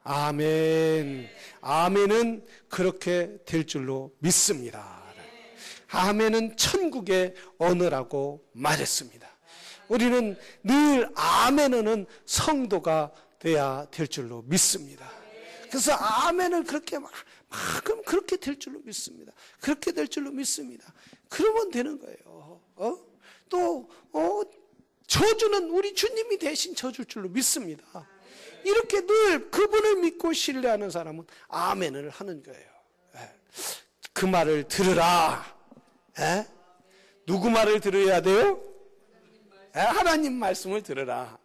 아멘. 아멘은 그렇게 될 줄로 믿습니다. 아멘은 천국의 언어라고 말했습니다. 우리는 늘 아멘은 성도가 돼야 될 줄로 믿습니다. 그래서 아멘을 그렇게 그럼 그렇게 될 줄로 믿습니다. 그렇게 될 줄로 믿습니다. 그러면 되는 거예요. 저주는 우리 주님이 대신 져줄 줄로 믿습니다. 이렇게 늘 그분을 믿고 신뢰하는 사람은 아멘을 하는 거예요. 그 말을 들으라. 누구 말을 들어야 돼요? 하나님 말씀을 들으라.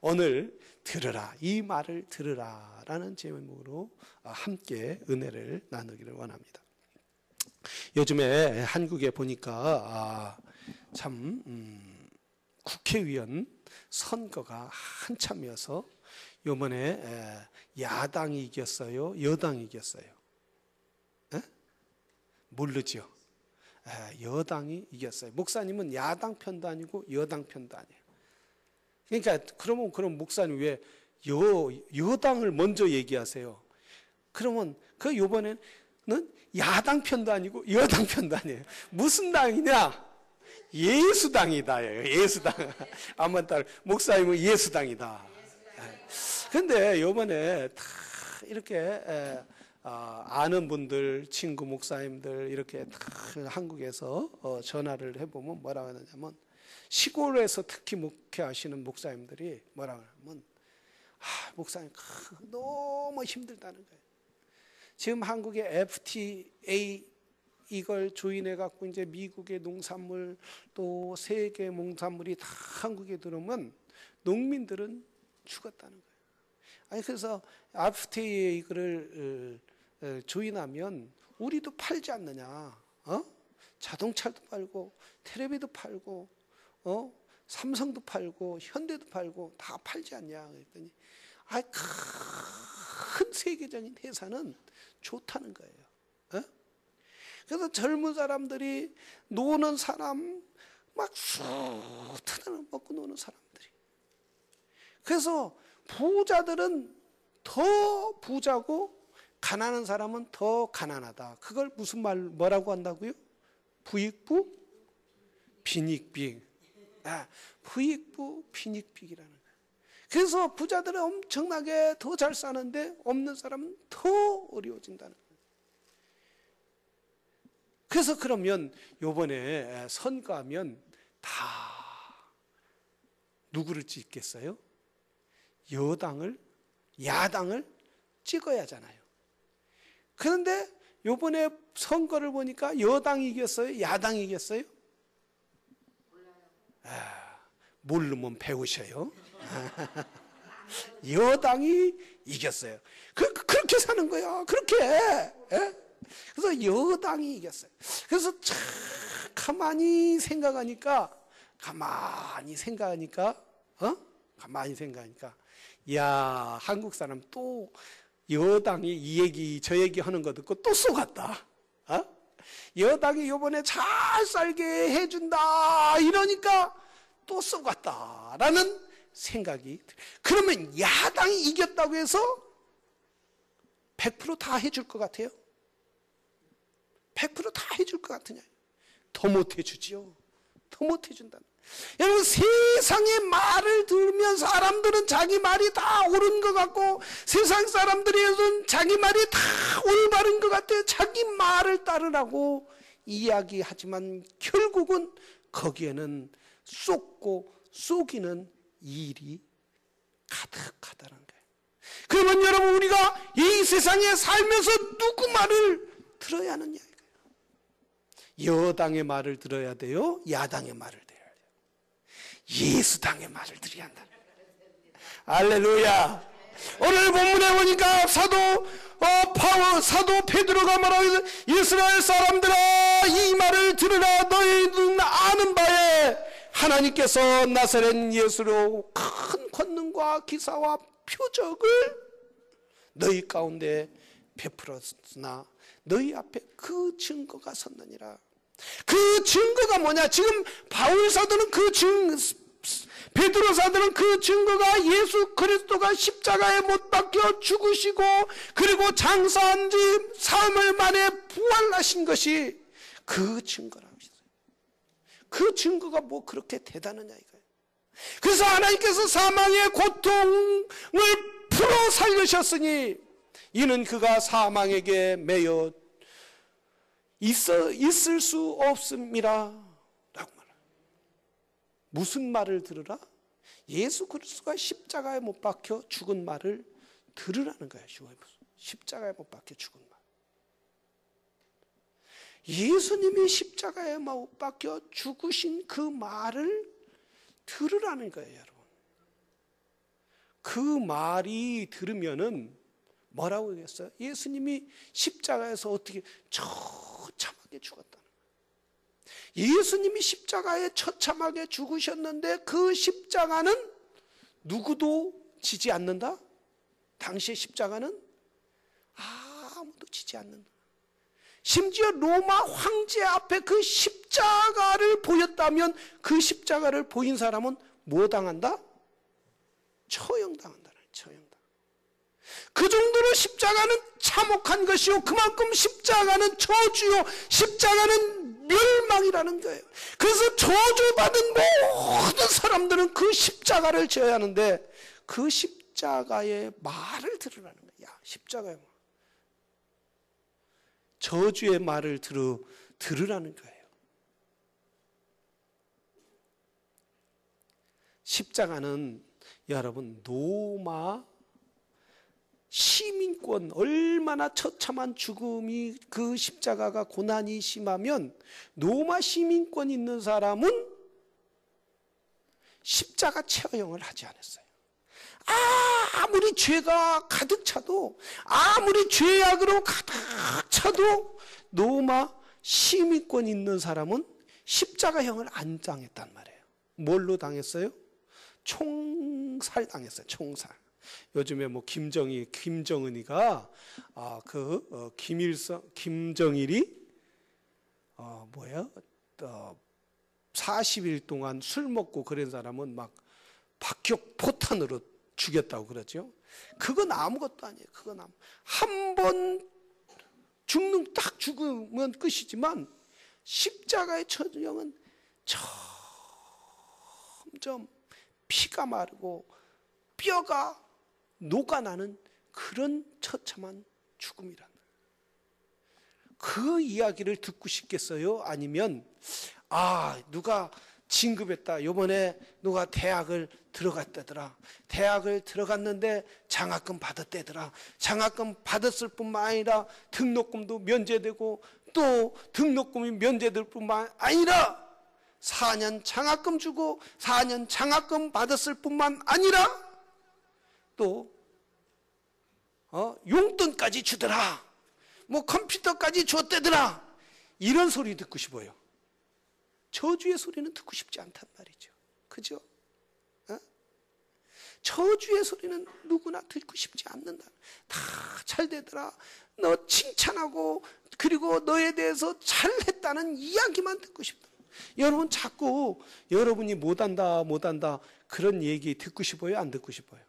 오늘 들으라. 이 말을 들으라 라는 제목으로 함께 은혜를 나누기를 원합니다. 요즘에 한국에 보니까 참 국회의원 선거가 한참이어서 요번에 야당이 이겼어요? 여당이 이겼어요? 모르죠? 여당이 이겼어요. 목사님은 야당 편도 아니고 여당 편도 아니에요. 그러니까 그럼 목사님 왜 여당을 먼저 얘기하세요? 그러면 그 요번에는 야당 편도 아니고 여당 편도 아니에요. 무슨 당이냐? 예수당이다. 예수당. 아무튼 목사님은 예수당이다. 근데 요번에 다 이렇게 아는 분들, 친구 목사님들 이렇게 다 한국에서 전화를 해보면 뭐라고 하냐면 시골에서 특히 목회하시는 목사님들이 뭐라고 하냐면 목사님 너무 힘들다는 거예요. 지금 한국의 FTA 이걸 조인해 갖고 이제 미국의 농산물 또 세계 농산물이 다 한국에 들어오면 농민들은 죽었다는 거예요. 아니 그래서 FTA 이거를 조인하면 우리도 팔지 않느냐? 자동차도 팔고 텔레비도 팔고 삼성도 팔고 현대도 팔고 다 팔지 않냐? 그랬더니 큰 세계적인 회사는 좋다는 거예요. 그래서 젊은 사람들이 노는 사람 막 쑥 먹고 노는 사람들이. 그래서 부자들은 더 부자고 가난한 사람은 더 가난하다. 그걸 무슨 뭐라고 한다고요? 부익부 빈익빈. 부익부 빈익빈이라는 거예요. 그래서 부자들은 엄청나게 더 잘 사는데 없는 사람은 더 어려워진다는 거예요. 그래서 그러면 요번에 선거하면 다 누구를 찍겠어요? 야당을 찍어야 하잖아요. 그런데 요번에 선거를 보니까 여당이 이겼어요? 야당이 이겼어요? 모르면 배우셔요. 여당이 이겼어요. 그렇게 사는 거야. 그렇게. 그래서 여당이 이겼어요. 그래서 참 가만히 생각하니까 야, 한국 사람 또 여당이 이 얘기 저 얘기 하는 거 듣고 또 쏘갔다. 여당이 이번에 잘 살게 해준다 이러니까 또 쏘갔다라는 생각이. 그러면 야당이 이겼다고 해서 100% 다 해줄 것 같아요? 100% 다 해줄 것 같으냐? 더 못 해주지요. 더 못 해준다. 여러분, 세상의 말을 들으면 사람들은 자기 말이 다 옳은 것 같고 세상 사람들은 자기 말이 다 올바른 것 같아요. 자기 말을 따르라고 이야기하지만 결국은 거기에는 쏟고 속이는 일이 가득하다는 거예요. 그러면 여러분, 우리가 이 세상에 살면서 누구 말을 들어야 하느냐 이거예요. 여당의 말을 들어야 돼요? 야당의 말을 들어야 돼요? 예수당의 말을 들어야 한다. 할렐루야. 오늘 본문에 보니까 사도 베드로가 뭐라고 해서 이스라엘 사람들아 이 말을 들으라. 너희는 아는 바에 하나님께서 나사렛 예수로 큰 권능과 기사와 표적을 너희 가운데 베풀었으나 너희 앞에 그 증거가 섰느니라. 그 증거가 뭐냐? 지금 바울 사도는 베드로 사도는 그 증거가 예수 그리스도가 십자가에 못 박혀 죽으시고 그리고 장사한 지 사흘 만에 부활하신 것이 그 증거라고 했어요. 그 증거가 뭐 그렇게 대단하냐 이거예요. 그래서 하나님께서 사망의 고통을 풀어 살리셨으니 이는 그가 사망에게 매여 있을 수 없습니다 라고 말해요. 무슨 말을 들으라? 예수 그리스도가 십자가에 못 박혀 죽은 말을 들으라는 거예요. 십자가에 못 박혀 죽은 말. 예수님이 십자가에 못 박혀 죽으신 그 말을 들으라는 거예요, 여러분. 그 말이 들으면은 뭐라고 얘기했어요? 예수님이 십자가에서 어떻게 처참하게 죽었다는 거예요. 예수님이 십자가에 처참하게 죽으셨는데 그 십자가는 누구도 지지 않는다? 당시의 십자가는 아무도 지지 않는다. 심지어 로마 황제 앞에 그 십자가를 보였다면 그 십자가를 보인 사람은 뭐 당한다? 처형당한다. 처형당. 그 정도로 십자가는 참혹한 것이요 그만큼 십자가는 저주요 십자가는 멸망이라는 거예요. 그래서 저주받은 모든 사람들은 그 십자가를 져야 하는데 그 십자가의 말을 들으라는 거예요. 야, 십자가의 말. 저주의 말을 들으라는 거예요. 십자가는 여러분 로마 시민권 얼마나 처참한 죽음이 그 십자가가 고난이 심하면 로마 시민권 있는 사람은 십자가 처형을 하지 않았어요. 아무리 죄가 가득 차도 아무리 죄악으로 가득 차도 로마 시민권 있는 사람은 십자가형을 안 당했단 말이에요. 뭘로 당했어요? 총살 당했어요. 총살. 요즘에 뭐 김정은이가 김정일이 40일 동안 술 먹고 그런 사람은 막 박격 포탄으로 죽였다고 그러죠. 그건 아무것도 아니에요. 그건 한 번 딱 죽으면 끝이지만 십자가의 처형은 점점 피가 마르고 뼈가 녹아나는 그런 처참한 죽음이란 그 이야기를 듣고 싶겠어요? 아니면 누가 진급했다. 이번에 누가 대학을 들어갔다더라. 대학을 들어갔는데 장학금 받았대더라. 장학금 받았을 뿐만 아니라 등록금도 면제되고 또 등록금이 면제될 뿐만 아니라 4년 장학금 주고 4년 장학금 받았을 뿐만 아니라 또 용돈까지 주더라. 뭐 컴퓨터까지 줬대더라. 이런 소리 듣고 싶어요. 저주의 소리는 듣고 싶지 않단 말이죠. 그죠? 저주의 소리는 누구나 듣고 싶지 않는다. 다 잘되더라. 너 칭찬하고 그리고 너에 대해서 잘했다는 이야기만 듣고 싶다. 여러분 자꾸 여러분이 못한다 그런 얘기 듣고 싶어요? 안 듣고 싶어요?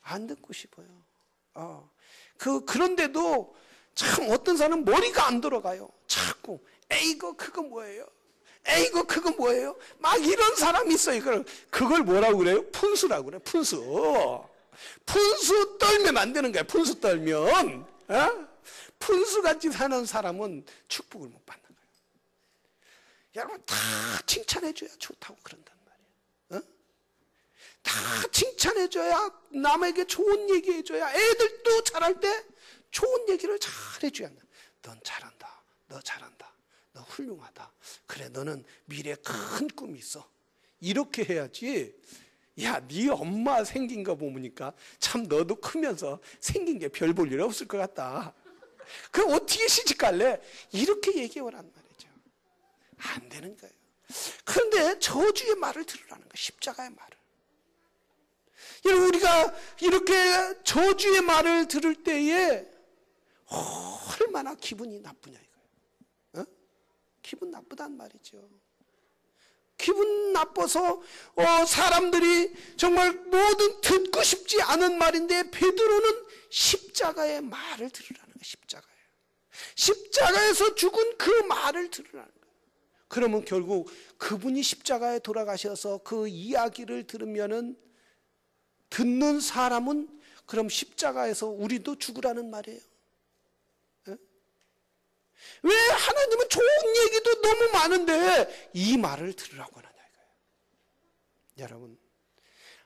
안 듣고 싶어요. 그런데도 참 어떤 사람은 머리가 안 돌아가요. 자꾸 에이거 그거 뭐예요? 에이거 그거 뭐예요? 막 이런 사람이 있어요. 그걸 뭐라고 그래요? 푼수라고 그래요. 푼수 떨면 안 되는 거야. 푼수 떨면 푼수같이 사는 사람은 축복을 못 받는 거예요. 여러분 다 칭찬해줘야 좋다고 그런단 말이에요. 다 칭찬해줘야 남에게 좋은 얘기해줘야 애들도 잘할 때 좋은 얘기를 잘 해줘야 한다. 넌 잘한다. 너 잘한다. 너 훌륭하다. 그래 너는 미래에 큰 꿈이 있어. 이렇게 해야지. 야, 네 엄마 생긴 거 보니까 참 너도 크면서 생긴 게 별 볼 일 없을 것 같다. 그럼 어떻게 시집갈래? 이렇게 얘기하란 말이죠. 안 되는 거예요. 그런데 저주의 말을 들으라는 거예요. 십자가의 말을. 여러분 우리가 이렇게 저주의 말을 들을 때에 얼마나 기분이 나쁘냐 이거예요. 기분 나쁘단 말이죠. 기분 나빠서 사람들이 정말 모든 듣고 싶지 않은 말인데 베드로는 십자가의 말을 들으라는 거예요. 십자가에서 죽은 그 말을 들으라는 거예요. 그러면 결국 그분이 십자가에 돌아가셔서 그 이야기를 들으면은 듣는 사람은 그럼 십자가에서 우리도 죽으라는 말이에요. 왜 하나님은 좋은 얘기도 너무 많은데 이 말을 들으라고 하느냐 이거예요. 여러분,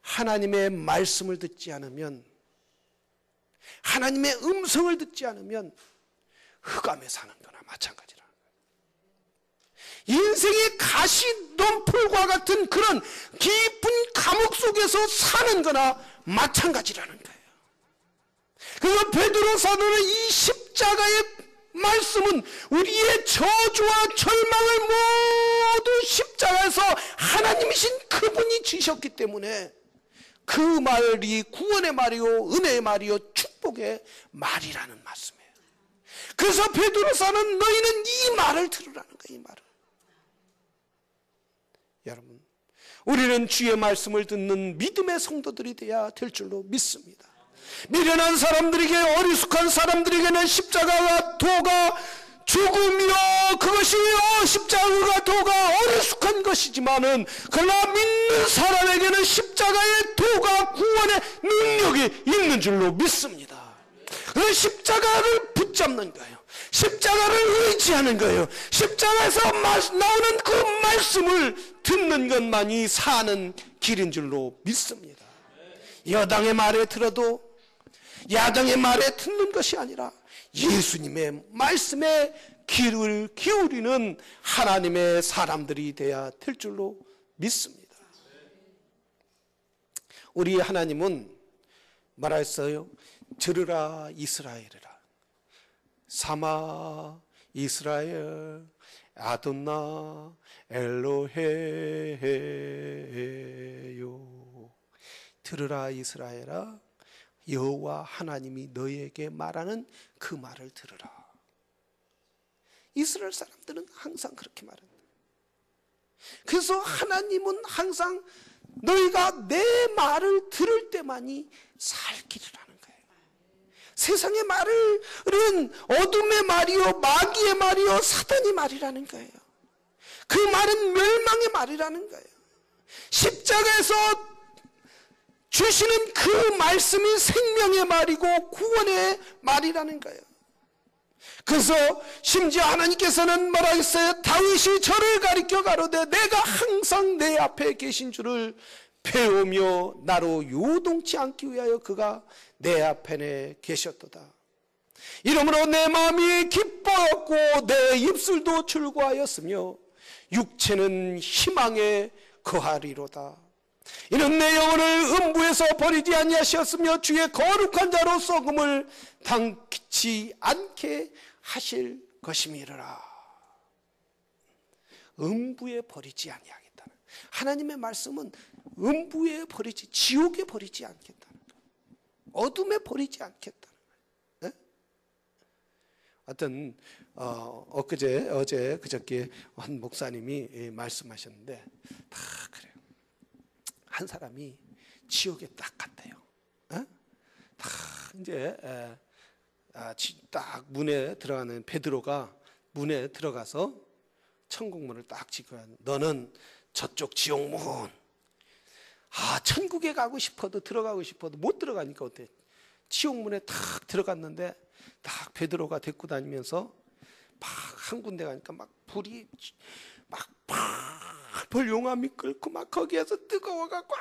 하나님의 말씀을 듣지 않으면, 하나님의 음성을 듣지 않으면 흑암에 사는 거나 마찬가지라는 거예요. 인생의 가시덤불과 같은 그런 깊은 감옥 속에서 사는 거나 마찬가지라는 거예요. 그래서 베드로 사도는 이 십자가의 말씀은 우리의 저주와 절망을 모두 십자가에서 하나님이신 그분이 지셨기 때문에 그 말이 구원의 말이요, 은혜의 말이요, 축복의 말이라는 말씀이에요. 그래서 베드로사는 너희는 이 말을 들으라는 거예요. 이 말을. 여러분, 우리는 주의 말씀을 듣는 믿음의 성도들이 되어야 될 줄로 믿습니다. 미련한 사람들에게, 어리숙한 사람들에게는 십자가와 도가 죽음이요, 그것이 십자가와 도가 어리숙한 것이지만은, 그러나 믿는 사람에게는 십자가의 도가 구원의 능력이 있는 줄로 믿습니다. 그래서 십자가를 붙잡는 거예요. 십자가를 의지하는 거예요. 십자가에서 나오는 그 말씀을 듣는 것만이 사는 길인 줄로 믿습니다. 여당의 말에 들어도 야당의 말에 듣는 것이 아니라 예수님의 말씀에 귀를 기울이는 하나님의 사람들이 되어야 될 줄로 믿습니다. 우리 하나님은 말했어요. 들으라 이스라엘이라. 사마 이스라엘 아돈나 엘로헤요. 들으라 이스라엘아, 여호와 하나님이 너희에게 말하는 그 말을 들으라. 이스라엘 사람들은 항상 그렇게 말합니다. 그래서 하나님은 항상 너희가 내 말을 들을 때만이 살 길이라는 거예요. 세상의 말은 어둠의 말이요, 마귀의 말이요, 사단의 말이라는 거예요. 그 말은 멸망의 말이라는 거예요. 십자가에서 주시는 그 말씀이 생명의 말이고 구원의 말이라는 거예요. 그래서 심지어 하나님께서는 말하겠어요. 다윗이 저를 가리켜 가로되 내가 항상 내 앞에 계신 줄을 배우며 나로 요동치 않기 위하여 그가 내 앞에 계셨도다. 이러므로 내 마음이 기뻐했고 내 입술도 즐거워하였으며 육체는 희망에 거하리로다. 이는 내 영혼을 음부에서 버리지 아니하셨으며 주의 거룩한 자로 썩음을 당치 않게 하실 것임이라. 음부에 버리지 아니하겠다는, 하나님의 말씀은 음부에 버리지, 지옥에 버리지 않겠다는 거예요. 어둠에 버리지 않겠다는 거예요. 네? 어떤 어제 그저께 한 목사님이 말씀하셨는데 다 그래요. 한 사람이 지옥에 딱 갔대요. 딱 이제 딱 문에 들어가는 베드로가 문에 들어가서 천국문을 딱 지켜야, 너는 저쪽 지옥문, 천국에 가고 싶어도 들어가고 싶어도 못 들어가니까 어때? 지옥문에 딱 들어갔는데 딱 베드로가 데리고 다니면서 막 한 군데 가니까 막 불이 막 펄펄 용암이 끓고 막 거기에서 뜨거워갖고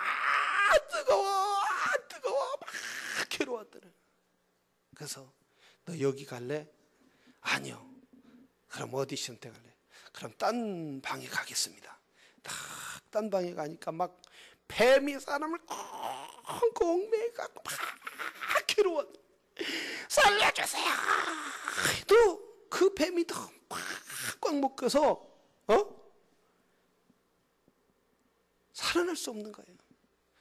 뜨거워 막 괴로웠더래. 그래서 너 여기 갈래? 아니요. 그럼 어디 선택할래? 그럼 딴 방에 가겠습니다. 딱 딴 방에 가니까 막 뱀이 사람을 꽁꽁 매갖고 막 괴로워. 살려주세요. 또 그 뱀이 더 꽉 묶여서 살아날 수 없는 거예요.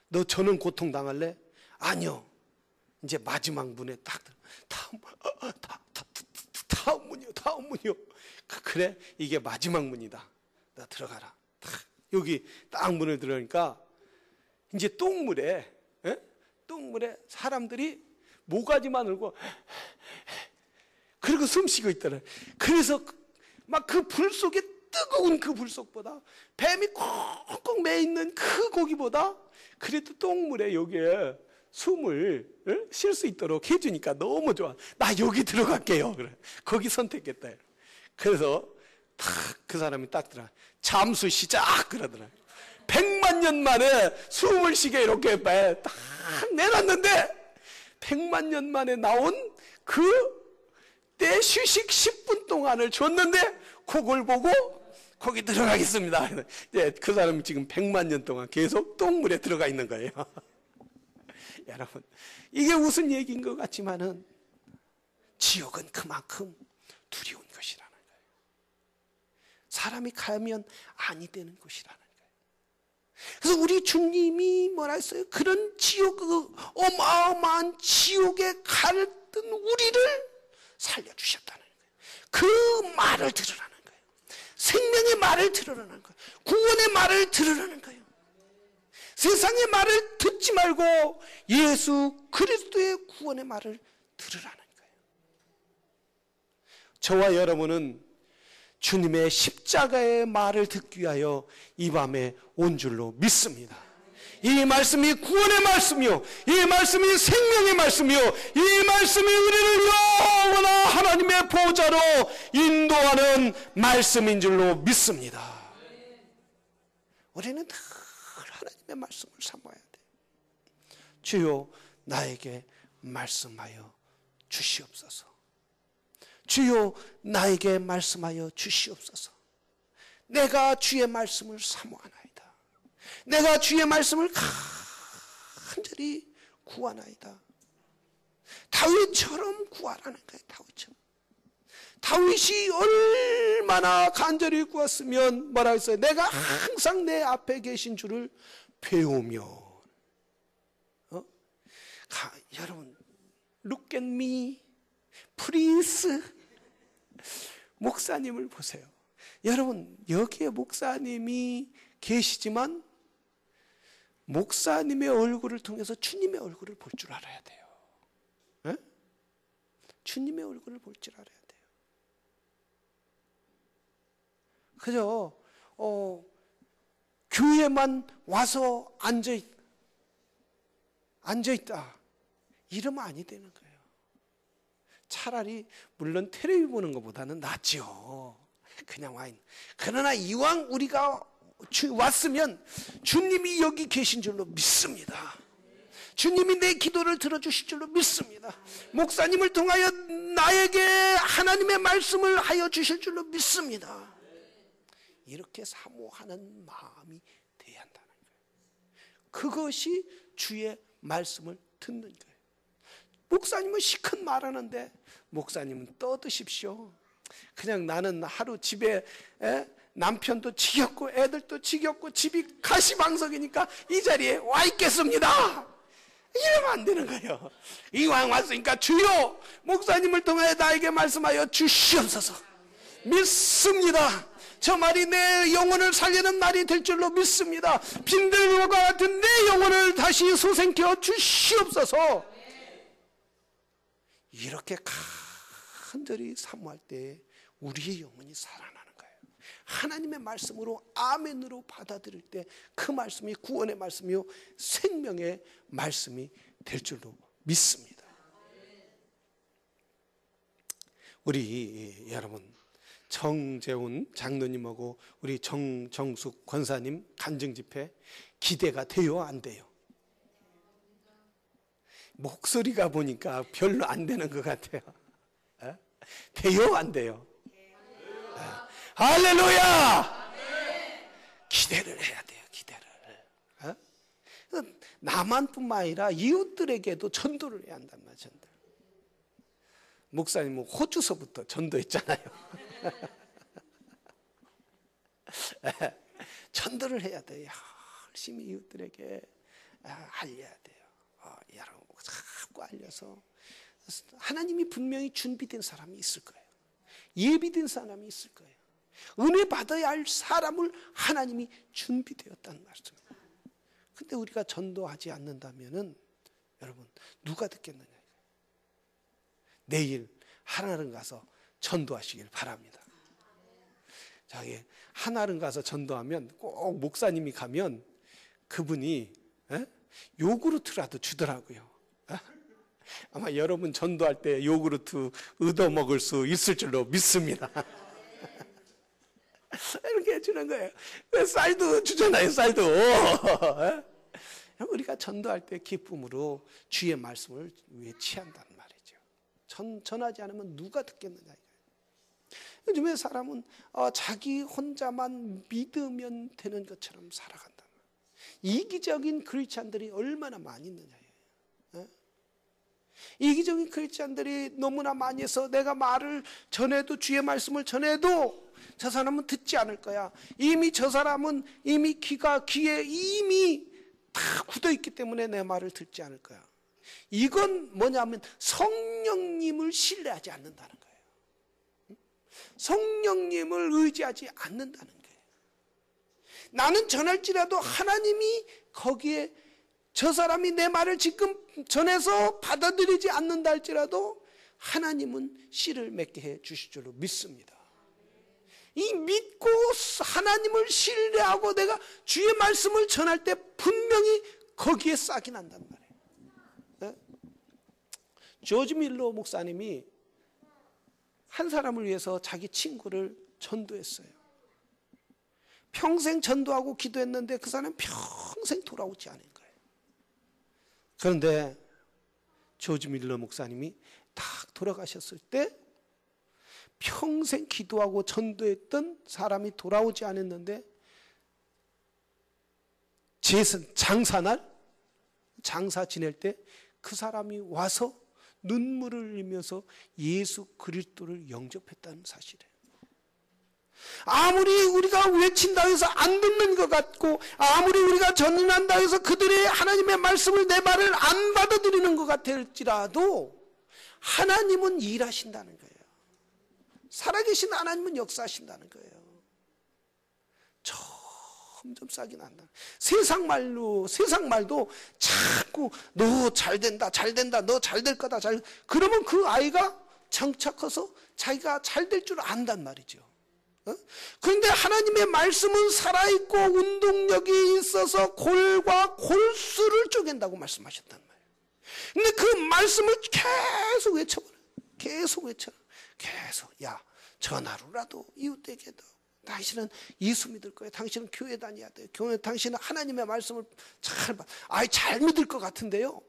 너 저는 고통당할래? 아니요. 이제 마지막 문에 딱 다음 문이요. 그래, 이게 마지막 문이다. 너 들어가라. 딱 여기 딱 문을 들어오니까 이제 똥물에 사람들이 모가지만 울고 그리고 숨 쉬고 있더라. 그래서 막 그 불 속에 뜨거운 그 불 속보다 뱀이 꽁꽁 매 있는 그 고기보다 그래도 똥물에 여기에 숨을 쉴 수 있도록 해주니까 너무 좋아. 나 여기 들어갈게요. 그래. 거기 선택했다. 그래서 딱 그 사람이 딱 들어. 잠수 시작 그러더라. 100만 년 만에 숨을 쉬게 이렇게 딱 내놨는데 100만 년 만에 나온 그 때 휴식 10분 동안을 줬는데 그걸 보고 거기 들어가겠습니다. 이제 그 사람이 지금 100만 년 동안 계속 똥물에 들어가 있는 거예요. 여러분, 이게 무슨 얘기인 것 같지만은 지옥은 그만큼 두려운 것이라는 거예요. 사람이 가면 아니 되는 것이라는 거예요. 그래서 우리 주님이 뭐라 했어요? 그런 지옥, 그 어마어마한 지옥에 갈등 우리를 살려주셨다는 거예요. 그 말을 들으라는 거예요. 생명의 말을 들으라는 거예요. 구원의 말을 들으라는 거예요. 세상의 말을 듣지 말고 예수 그리스도의 구원의 말을 들으라는 거예요. 저와 여러분은 주님의 십자가의 말을 듣기 위하여 이 밤에 온 줄로 믿습니다. 이 말씀이 구원의 말씀이요, 이 말씀이 생명의 말씀이요, 이 말씀이 우리를 영원한 하나님의 보좌로 인도하는 말씀인 줄로 믿습니다. 우리는 늘 하나님의 말씀을 삼아야 돼요. 주여 나에게 말씀하여 주시옵소서. 주여 나에게 말씀하여 주시옵소서. 내가 주의 말씀을 사모하나이다. 내가 주의 말씀을 간절히 구하나이다. 다윗처럼 구하라는 거예요. 다윗처럼. 다윗이 얼마나 간절히 구했으면 뭐라 했어요? 내가 항상 내 앞에 계신 주를 배우며. 여러분, look at me, please. 목사님을 보세요. 여러분, 여기에 목사님이 계시지만 목사님의 얼굴을 통해서 주님의 얼굴을 볼 줄 알아야 돼요. 에? 주님의 얼굴을 볼 줄 알아야 돼요. 그저 교회만 와서 앉아있다 이러면 아니 되는 거예요. 차라리 물론 텔레비 보는 것보다는 낫죠. 그냥 와 있는. 그러나 이왕 우리가 왔으면 주님이 여기 계신 줄로 믿습니다. 주님이 내 기도를 들어주실 줄로 믿습니다. 목사님을 통하여 나에게 하나님의 말씀을 하여 주실 줄로 믿습니다. 이렇게 사모하는 마음이 돼야 한다는 거예요. 그것이 주의 말씀을 듣는 거예요. 목사님은 시컷 말하는데 목사님은 떠드십시오. 그냥 나는 하루 집에 남편도 지겹고 애들도 지겹고 집이 가시방석이니까 이 자리에 와 있겠습니다. 이러면 안 되는 거예요. 이왕 왔으니까 주여 목사님을 통해 나에게 말씀하여 주시옵소서. 믿습니다. 저 말이 내 영혼을 살리는 말이 될 줄로 믿습니다. 빈들과 같은 내 영혼을 다시 소생케 주시옵소서. 이렇게 간절히 사모할 때 우리의 영혼이 살아나는 거예요. 하나님의 말씀으로 아멘으로 받아들일 때 그 말씀이 구원의 말씀이요 생명의 말씀이 될 줄로 믿습니다. 우리 여러분 정재훈 장로님하고 우리 정숙 권사님 간증집회 기대가 돼요 안 돼요? 목소리가 보니까 별로 안 되는 것 같아요. 돼요 안 돼요? 할렐루야! 기대를 해야 돼요. 기대를. 나만뿐만 아니라 이웃들에게도 전도를 해야 한단 말이야. 전도. 목사님은 호주서부터 전도했잖아요. 전도를 해야 돼요. 열심히 이웃들에게 알려야 돼요. 여러분 자꾸 알려서 하나님이 분명히 준비된 사람이 있을 거예요. 예비된 사람이 있을 거예요. 은혜 받아야 할 사람을 하나님이 준비되었다는 말씀입니다. 근데 우리가 전도하지 않는다면은 여러분 누가 듣겠느냐. 내일 한아름 가서 전도하시길 바랍니다. 자기 한아름 가서 전도하면 꼭 목사님이 가면 그분이 요구르트라도 주더라고요. 아마 여러분 전도할 때 요구르트 얻어 먹을 수 있을 줄로 믿습니다. 이렇게 해주는 거예요. 쌀도 주잖아요. 쌀도. 우리가 전도할 때 기쁨으로 주의 말씀을 외치한다는 말이죠. 전하지 않으면 누가 듣겠느냐. 요즘에 사람은 자기 혼자만 믿으면 되는 것처럼 살아간다. 이기적인 크리스찬들이 얼마나 많이 있느냐예요. 이기적인 크리스찬들이 너무나 많이 해서 내가 말을 전해도 주의 말씀을 전해도 저 사람은 듣지 않을 거야. 이미 저 사람은 이미 귀에 이미 다 굳어있기 때문에 내 말을 듣지 않을 거야. 이건 뭐냐면 성령님을 신뢰하지 않는다는 거예요. 성령님을 의지하지 않는다는 거예요. 나는 전할지라도 하나님이 거기에 저 사람이 내 말을 지금 전해서 받아들이지 않는다 할지라도 하나님은 씨를 맺게 해 주실 줄로 믿습니다. 이 믿고 하나님을 신뢰하고 내가 주의 말씀을 전할 때 분명히 거기에 싹이 난단 말이에요. 네? 조지 밀러 목사님이 한 사람을 위해서 자기 친구를 전도했어요. 평생 전도하고 기도했는데 그 사람은 평생 돌아오지 않은 거예요. 그런데 조지 밀러 목사님이 딱 돌아가셨을 때 평생 기도하고 전도했던 사람이 돌아오지 않았는데 장사날 장사 지낼 때 그 사람이 와서 눈물을 흘리면서 예수 그리스도를 영접했다는 사실이에요. 아무리 우리가 외친다 해서 안 듣는 것 같고 아무리 우리가 전한다 해서 그들의 하나님의 말씀을 내 말을 안 받아들이는 것 같을지라도 하나님은 일하신다는 거예요. 살아계신 하나님은 역사하신다는 거예요. 점점 싹이 난다. 세상 말도 자꾸 너 잘된다 너 잘 될 거다 그러면 그 아이가 장차 커서 자기가 잘 될 줄 안단 말이죠. 그런데 하나님의 말씀은 살아있고 운동력이 있어서 골과 골수를 쪼갠다고 말씀하셨단 말이에요. 근데 그 말씀을 계속 외쳐버려. 계속 야 전하루라도 이웃에게도 당신은 예수 믿을 거예요. 당신은 교회 다녀야 돼요. 당신은 하나님의 말씀을 잘 믿을 것 같은데요.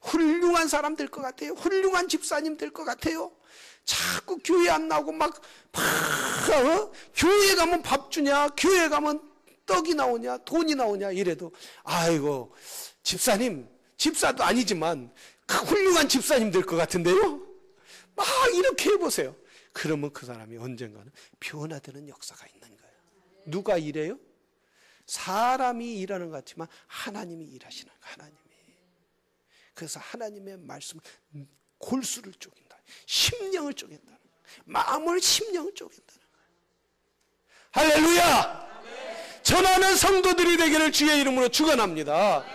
훌륭한 사람 될 것 같아요. 훌륭한 집사님 될 것 같아요. 자꾸 교회 안 나오고 교회 가면 밥 주냐, 교회 가면 떡이 나오냐, 돈이 나오냐 이래도 아이고 집사님, 집사도 아니지만 훌륭한 집사님 될 것 같은데요. 막 이렇게 해보세요. 그러면 그 사람이 언젠가는 변화되는 역사가 있는 거예요. 누가 일해요? 사람이 일하는 것 같지만 하나님이 일하시는 거예요. 하나님이. 그래서 하나님의 말씀은 골수를 쪼갠다. 심령을 쪼갠다는 거예요. 마음을 심령을 쪼갠다는 거예요. 할렐루야! 전하는 성도들이 되기를 주의 이름으로 축원합니다.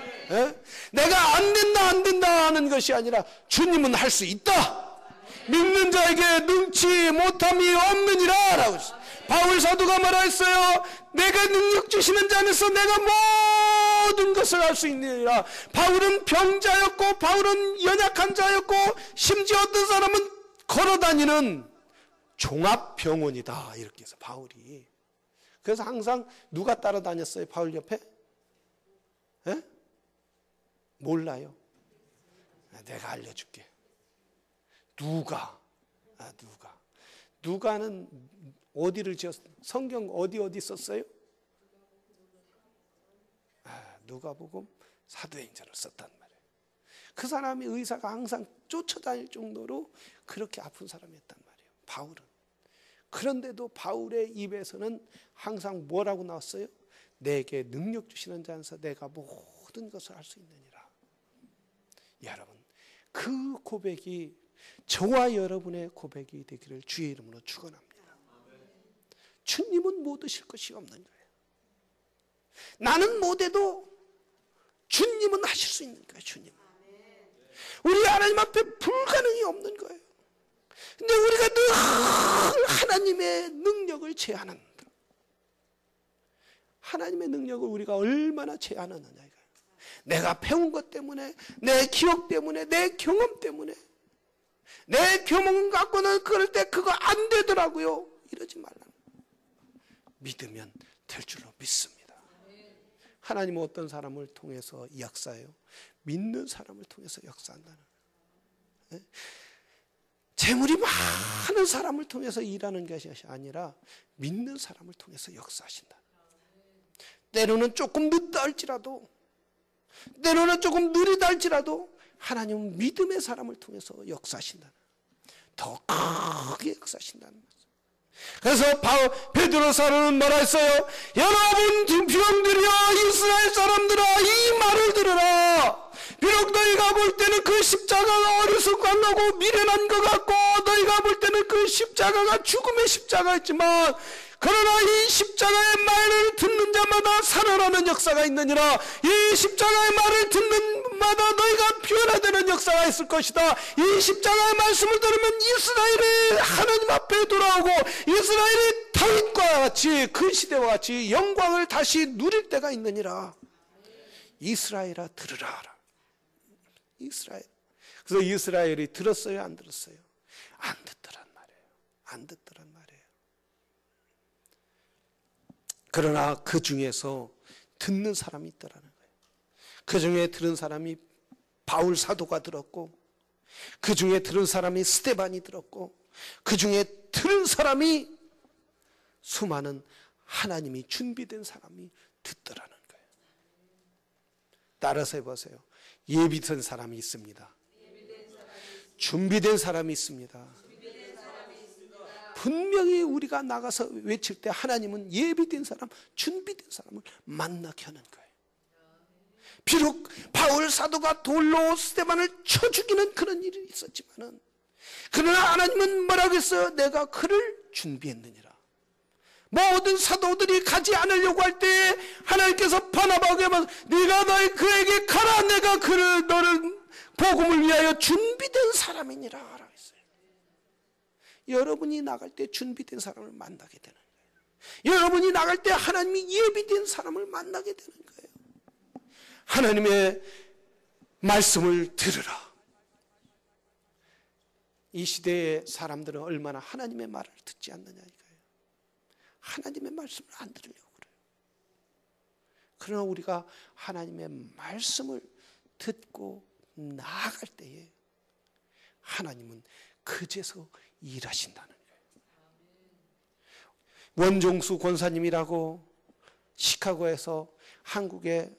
내가 안 된다 하는 것이 아니라 주님은 할 수 있다. 믿는 자에게 능치 못함이 없느니라 라고 했어요. 바울 사도가 말했어요. 내가 능력 주시는 자 안에서 내가 모든 것을 할 수 있느니라. 바울은 병자였고 바울은 연약한 자였고 심지어 어떤 사람은 걸어다니는 종합병원이다 이렇게 해서 바울이. 그래서 항상 누가 따라다녔어요? 바울 옆에? 몰라요. 내가 알려줄게. 누가는 어디를 지었어요? 성경 어디 썼어요? 누가복음 사도행전을 썼단 말이에요. 그 사람이 의사가 항상 쫓아다닐 정도로 그렇게 아픈 사람이었단 말이에요. 바울은. 그런데도 바울의 입에서는 항상 뭐라고 나왔어요? 내게 능력 주시는 자 안에서 내가 모든 것을 할 수 있느니라. 여러분, 그 고백이 저와 여러분의 고백이 되기를 주의 이름으로 축원합니다. 주님은 못 하실 것이 없는 거예요. 나는 못해도 주님은 하실 수 있는 거예요. 주님. 우리 하나님 앞에 불가능이 없는 거예요. 근데 우리가 늘 하나님의 능력을 제한한다. 하나님의 능력을 우리가 얼마나 제한하느냐 이거예요. 내가 배운 것 때문에, 내 기억 때문에, 내 경험 때문에, 내 경험 갖고는 그럴 때 그거 안 되더라고요. 이러지 말라는 거예요. 믿으면 될 줄로 믿습니다. 하나님은 어떤 사람을 통해서 역사해요? 믿는 사람을 통해서 역사한다는 거예요. 재물이 많은 사람을 통해서 일하는 것이 아니라 믿는 사람을 통해서 역사하신다. 때로는 조금 늦다 할지라도, 때로는 조금 느리다 할지라도 하나님은 믿음의 사람을 통해서 역사하신다는 거예요. 더 크게 역사하신다는 거예요. 그래서 베드로 사도는 뭐라 했어요? 여러분 두평들이여 이스라엘 사람들아 이 말을 들으라. 비록 너희가 볼 때는 그 십자가가 어리석고 미련한 것 같고 너희가 볼 때는 그 십자가가 죽음의 십자가였지만 그러나 이 십자가의 말을 듣는 자마다 살아나는 역사가 있느니라. 이 십자가의 말을 듣는 마다 너희가 변화되는 역사가 있을 것이다. 이 십자가의 말씀을 들으면 이스라엘이 하나님 앞에 돌아오고 이스라엘이 다윗과 같이 그 시대와 같이 영광을 다시 누릴 때가 있느니라. 이스라엘아 들으라. 이스라엘. 그래서 이스라엘이 들었어요, 안 들었어요? 안 듣더란 말이에요. 안 듣더란 말이에요. 그러나 그 중에서 듣는 사람이 있더라는 거예요. 그 중에 들은 사람이 바울 사도가 들었고, 그 중에 들은 사람이 스데반이 들었고, 그 중에 들은 사람이 수많은 하나님이 준비된 사람이 듣더라는 거예요. 따라서 해보세요. 예비된 사람이 있습니다. 준비된 사람이 있습니다. 분명히 우리가 나가서 외칠 때 하나님은 예비된 사람, 준비된 사람을 만나게 하는 거예요. 비록 바울 사도가 돌로 스데반을 쳐 죽이는 그런 일이 있었지만은, 그러나 하나님은 뭐라고 했어요? 내가 그를 준비했느니라. 모든 사도들이 가지 않으려고 할 때에 하나님께서 바나바에게 네가 그에게 가라. 내가 너를 복음을 위하여 준비된 사람이니라 라고 했어요. 여러분이 나갈 때 준비된 사람을 만나게 되는 거예요. 여러분이 나갈 때 하나님이 예비된 사람을 만나게 되는 거예요. 하나님의 말씀을 들으라. 이 시대의 사람들은 얼마나 하나님의 말을 듣지 않느냐 이거예요. 하나님의 말씀을 안 들으려고 그래요. 그러나 우리가 하나님의 말씀을 듣고 나아갈 때에 하나님은 그제서 일하신다는 거예요. 원종수 권사님이라고 시카고에서 한국의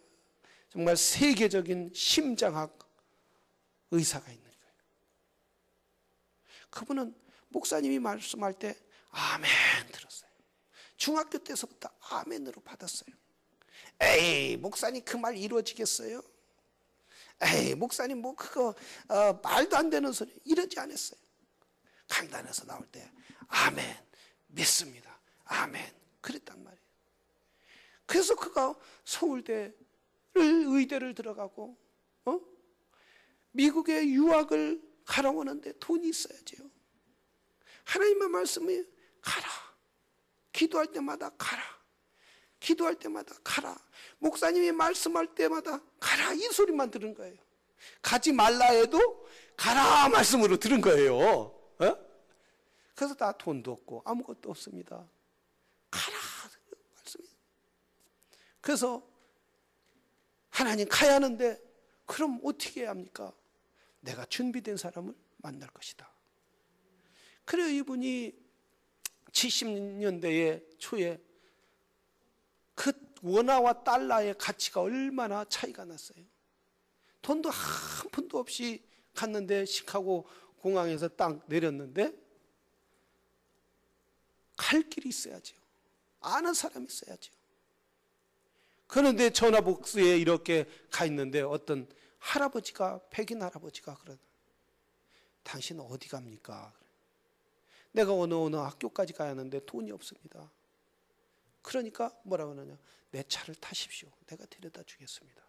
정말 세계적인 심장학 의사가 있는 거예요. 그분은 목사님이 말씀할 때 아멘 들었어요. 중학교 때서부터 아멘으로 받았어요. 에이 목사님 그 말 이루어지겠어요? 에이 목사님 뭐 그거 말도 안 되는 소리 이러지 않았어요. 강단에서 나올 때 아멘 믿습니다. 아멘 그랬단 말이에요. 그래서 그가 서울대 의대를 들어가고 미국에 유학을 가라고 하는데 돈이 있어야죠. 하나님의 말씀이 가라. 기도할 때마다 가라. 기도할 때마다 가라. 목사님이 말씀할 때마다 가라. 이 소리만 들은 거예요. 가지 말라 해도 가라 말씀으로 들은 거예요. 그래서 다 돈도 없고 아무것도 없습니다. 가라 말씀이. 그래서 하나님 가야 하는데 그럼 어떻게 해야 합니까? 내가 준비된 사람을 만날 것이다. 그래요. 이분이 70년대의 초에 그 원화와 달러의 가치가 얼마나 차이가 났어요. 돈도 한 푼도 없이 갔는데 시카고 공항에서 딱 내렸는데 갈 길이 있어야죠. 아는 사람이 있어야죠. 그런데 전화복수에 이렇게 가 있는데 어떤 할아버지가 백인 할아버지가 그러다. 당신 어디 갑니까? 내가 어느 학교까지 가야 하는데 돈이 없습니다. 그러니까 뭐라고 하느냐, 내 차를 타십시오. 내가 데려다 주겠습니다.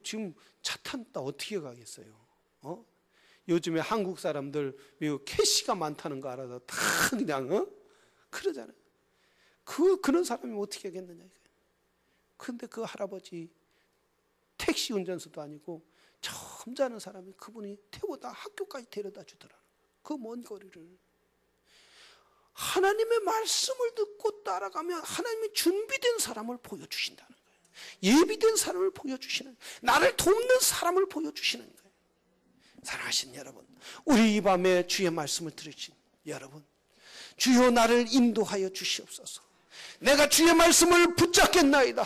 지금 차 탄다 어떻게 가겠어요? 요즘에 한국 사람들 미국 캐시가 많다는 거 알아서 다 그냥 그러잖아요. 그런 사람이 어떻게 하겠느냐. 그런데 그 할아버지 택시 운전수도 아니고 점잖은 사람이 그분이 태워다 학교까지 데려다 주더라고요. 그 먼 거리를. 하나님의 말씀을 듣고 따라가면 하나님이 준비된 사람을 보여주신다는 거예요. 예비된 사람을 보여주시는, 나를 돕는 사람을 보여주시는 거예요. 사랑하신 여러분, 우리 이 밤에 주의 말씀을 들으신 여러분, 주여 나를 인도하여 주시옵소서. 내가 주의 말씀을 붙잡겠나이다.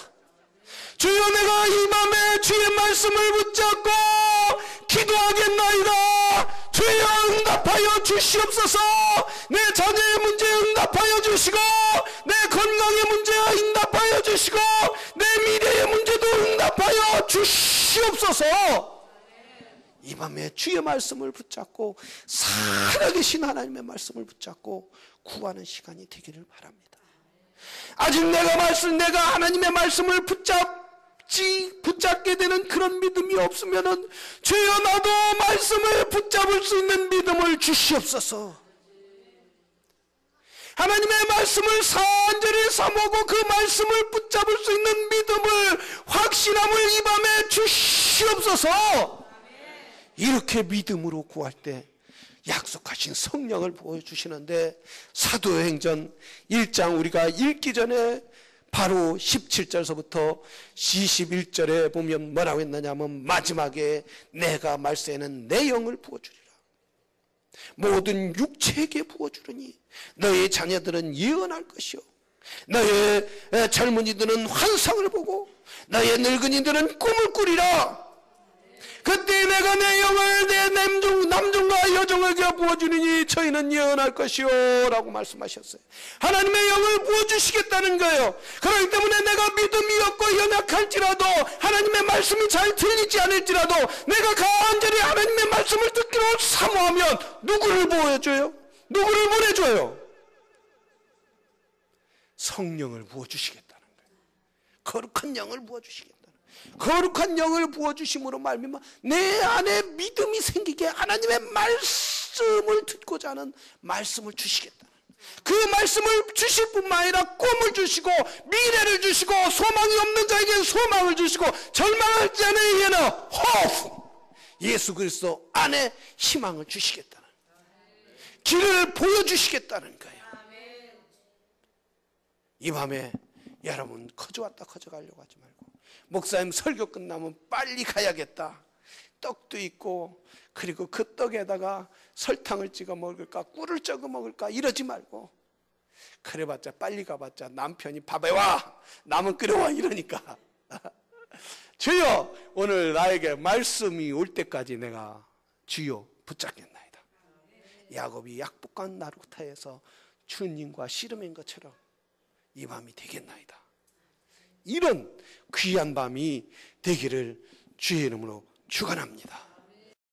주여 내가 이 밤에 주의 말씀을 붙잡고 기도하겠나이다. 주여 응답하여 주시옵소서. 내 자녀의 문제에 응답하여 주시고, 내 건강의 문제에 응답하여 주시고, 내 미래의 문제도 응답하여 주시옵소서. 이 밤에 주의 말씀을 붙잡고 살아계신 하나님의 말씀을 붙잡고 구하는 시간이 되기를 바랍니다. 아직 내가 하나님의 말씀을 붙잡게 되는 그런 믿음이 없으면은 주여 나도 말씀을 붙잡을 수 있는 믿음을 주시옵소서. 하나님의 말씀을 산절히 삼고 그 말씀을 붙잡을 수 있는 믿음을, 확신함을 이 밤에 주시옵소서. 이렇게 믿음으로 구할 때 약속하신 성령을 보여주시는데, 사도행전 1장 우리가 읽기 전에 바로 17절서부터 21절에 보면 뭐라고 했느냐면, 마지막에 내가 말세에는 내 영을 부어주리라. 모든 육체에게 부어주리니 너의 자녀들은 예언할 것이요, 너의 젊은이들은 환상을 보고 너의 늙은이들은 꿈을 꾸리라. 그때 내가 내 영을 내 남종과 여종에게 부어주리니 저희는 예언할 것이요 라고 말씀하셨어요. 하나님의 영을 부어주시겠다는 거예요. 그렇기 때문에 내가 믿음이 없고 연약할지라도, 하나님의 말씀이 잘 들리지 않을지라도 내가 간절히 하나님의 말씀을 듣기로 사모하면 누구를 보여줘요? 누구를 보내줘요? 성령을 부어주시겠다는 거예요. 거룩한 영을 부어주시겠다. 거룩한 영을 부어주심으로 말미암아 내 안에 믿음이 생기게 하나님의 말씀을 듣고자 하는 말씀을 주시겠다. 그 말씀을 주실 뿐만 아니라 꿈을 주시고 미래를 주시고, 소망이 없는 자에게 소망을 주시고, 절망할 자에게는 호프, 예수 그리스도 안에 희망을 주시겠다는, 길을 보여주시겠다는 거예요. 이 밤에 여러분 커져왔다 커져가려고 하지 말고, 목사님 설교 끝나면 빨리 가야겠다, 떡도 있고 그리고 그 떡에다가 설탕을 찍어 먹을까 꿀을 쪄서 먹을까 이러지 말고, 그래봤자 빨리 가봤자 남편이 밥에 와 남은 끓여와 이러니까 주여 오늘 나에게 말씀이 올 때까지 내가 주여 붙잡겠나이다. 야곱이 약복한 나루타에서 주님과 씨름한 것처럼 이 밤이 되겠나이다. 이런 귀한 밤이 되기를 주의 이름으로 축원합니다.